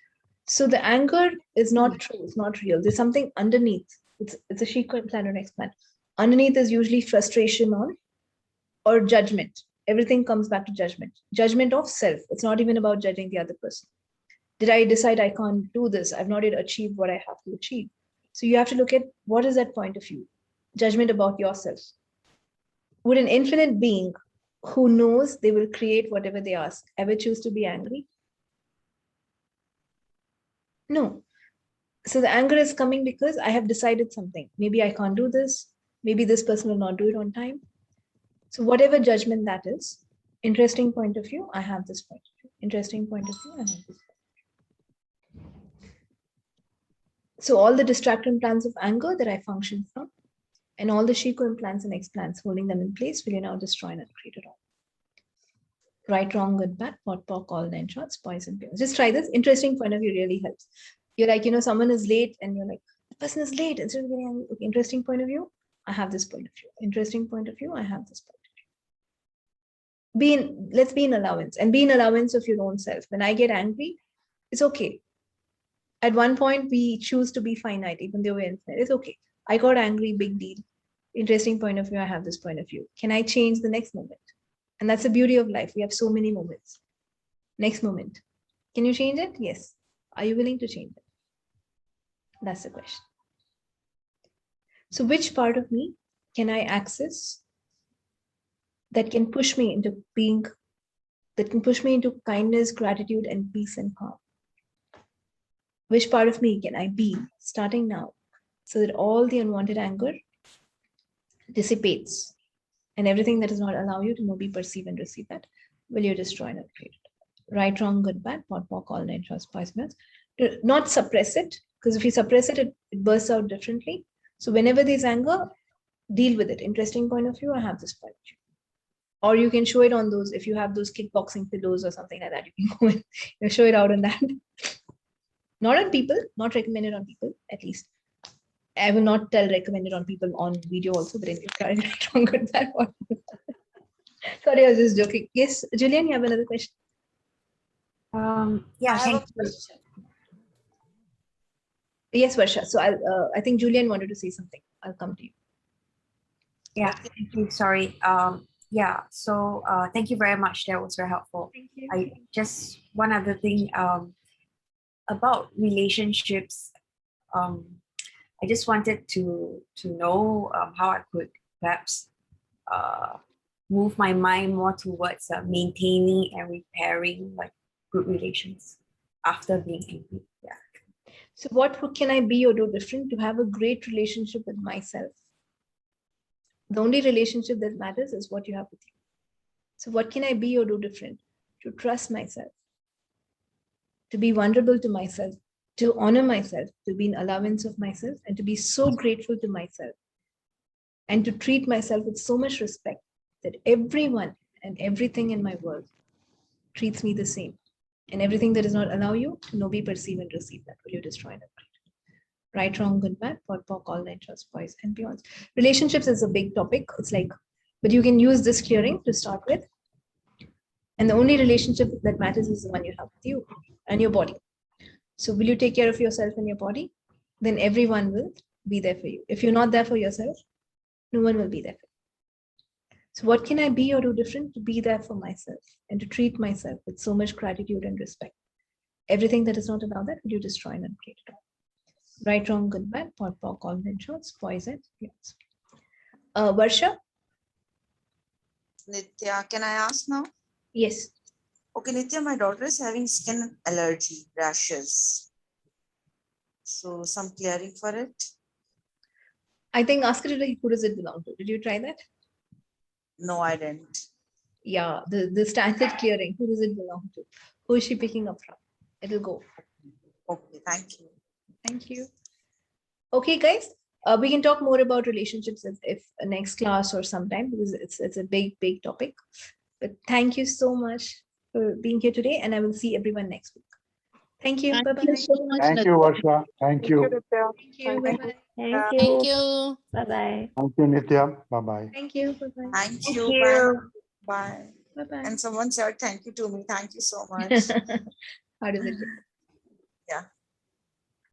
So the anger is not true. It's not real. There's something underneath. It's a Shiko implant or explant. Underneath is usually frustration or judgment. Everything comes back to judgment. Judgment of self. It's not even about judging the other person. Did I decide I can't do this? I've not yet achieved what I have to achieve. So you have to look at what is that point of view? Judgment about yourself. Would an infinite being who knows they will create whatever they ask ever choose to be angry? No. So the anger is coming because I have decided something. Maybe I can't do this. Maybe this person will not do it on time. So whatever judgment that is, interesting point of view, I have this point of view. Interesting point of view, I have this point of view. So all the distractor implants of anger that I function from, and all the Shiko implants and explants holding them in place, will you now destroy and uncreate it all? Right, wrong, good, bad, POC, all 9 shots, boys and beyond. Just try this. Interesting point of view really helps. You're like, someone is late and you're like, the person is late. Instead of getting angry, okay, interesting point of view, I have this point of view. Interesting point of view, I have this point. let's be in allowance and be in allowance of your own self. When I get angry, it's okay. At one point, we choose to be finite, even though we're infinite. It's okay. I got angry, big deal. Interesting point of view. I have this point of view. Can I change the next moment? And that's the beauty of life. We have so many moments. Next moment. Can you change it? Yes. Are you willing to change it? That's the question. So which part of me can I access that can push me into being, that can push me into kindness, gratitude, and peace and calm? Which part of me can I be starting now so that all the unwanted anger dissipates and everything that does not allow you to know, be, perceive, and receive that, will you destroy and upgrade it? Right, wrong, good, bad, pot, pock, all nine, trust, poisonous. Do not suppress it, because if you suppress it, it bursts out differently. So whenever there's anger, deal with it. Interesting point of view, I have this point of view. Or you can show it on those, if you have those kickboxing pillows or something like that, you can go and show it out on that. Not on people, not recommended on people, at least. I will not tell recommended on people on video also, but anyway, try it wrong with that one. Sorry, I was just joking. Yes, Julian, you have another question? Yeah, I have a thank you. question. Yes, Varsha. So I think Julian wanted to say something. I'll come to you. Yeah, thank you. Sorry. Yeah, so thank you very much. That was very helpful. Thank you. I just one other thing about relationships. I just wanted to know how I could perhaps move my mind more towards maintaining and repairing like good relations after being angry. Yeah. So what can I be or do different to have a great relationship with myself? The only relationship that matters is what you have with you. So what can I be or do different to trust myself, to be vulnerable to myself, to honor myself, to be in allowance of myself, and to be so grateful to myself, and to treat myself with so much respect that everyone and everything in my world treats me the same. And everything that does not allow you to know, be, perceive, and receive that, will you destroy and upgrade? Right, wrong, good, bad, pot, pock, all nine, trust, boys, and beyond. Relationships is a big topic. It's like, but you can use this clearing to start with. And the only relationship that matters is the one you have with you and your body. So will you take care of yourself and your body? Then everyone will be there for you. If you're not there for yourself, no one will be there for you. So what can I be or do different to be there for myself and to treat myself with so much gratitude and respect? Everything that does not allow that, will you destroy and upgrade it all? Right, wrong, good, bad, pot, pock, all nine, shorts, poison, yes. Varsha? Nithya, can I ask now? Yes. Okay, Nithya, my daughter is having skin allergy, rashes. So some clearing for it? I think ask her who does it belong to. Did you try that? No, I didn't. Yeah, the standard clearing. Who does it belong to? Who is she picking up from? It'll go. Okay, thank you. Thank you. Okay, guys. We can talk more about relationships if next class or sometime, because it's a big topic. But thank you so much for being here today, and I will see everyone next week. Thank you. Bye bye. Thank you so much, Thank you, Varsha. Thank you. Thank you. Bye bye. Thank Thank you. you. Bye-bye. Thank you, Nithya. Bye-bye. Thank you. Bye bye. Thank Thank you. you. Bye. Bye bye. And someone said thank you to me. Thank you so much. How does it look? Yeah.